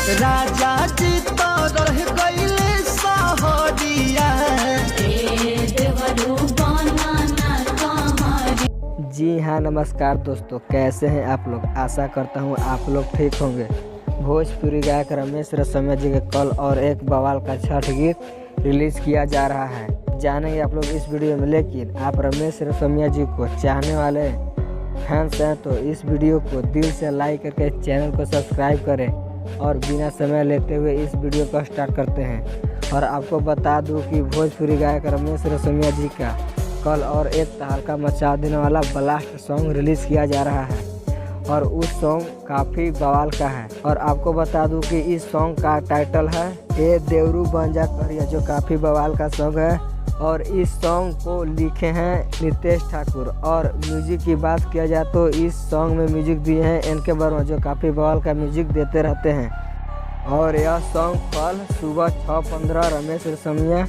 राजा जी तो रह गईले सहरिया। जी हाँ, नमस्कार दोस्तों, कैसे हैं आप लोग। आशा करता हूँ आप लोग ठीक होंगे। भोजपुरी गायक रमेश रेशमिया जी के कल और एक बवाल का छठ गीत रिलीज़ किया जा रहा है, जानेंगे आप लोग इस वीडियो में। लेकिन आप रमेश रेशमिया जी को चाहने वाले फैंस हैं तो इस वीडियो को दिल से लाइक करके चैनल को सब्सक्राइब करें और बिना समय लेते हुए इस वीडियो को स्टार्ट करते हैं। और आपको बता दूं कि भोजपुरी गायक रमेश रेशमिया जी का कल और एक तहलका मचा देने वाला ब्लास्ट सॉन्ग रिलीज़ किया जा रहा है और उस सॉन्ग काफ़ी बवाल का है। और आपको बता दूं कि इस सॉन्ग का टाइटल है ए देवरू बन जा करिया, जो काफ़ी बवाल का सॉन्ग है। और इस सॉन्ग को लिखे हैं नितेश ठाकुर। और म्यूजिक की बात किया जाए तो इस सॉन्ग में म्यूजिक दिए हैं एनके वर्मा, जो काफ़ी बवाल का म्यूजिक देते रहते हैं। और यह सॉन्ग कल सुबह 6:15 रमेश रेशमिया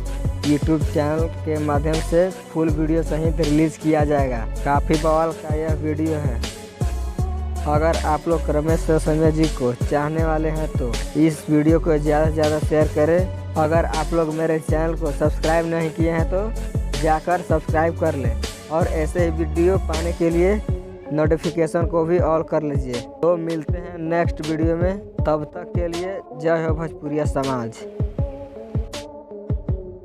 यूट्यूब चैनल के माध्यम से फुल वीडियो सहित रिलीज़ किया जाएगा। काफ़ी बवाल का यह वीडियो है। अगर आप लोग रमेश रेशमिया जी को चाहने वाले हैं तो इस वीडियो को ज़्यादा से ज़्यादा शेयर करें। अगर आप लोग मेरे चैनल को सब्सक्राइब नहीं किए हैं तो जाकर सब्सक्राइब कर लें और ऐसे ही वीडियो पाने के लिए नोटिफिकेशन को भी ऑल कर लीजिए। तो मिलते हैं नेक्स्ट वीडियो में, तब तक के लिए जय हो भोजपुरिया समाज।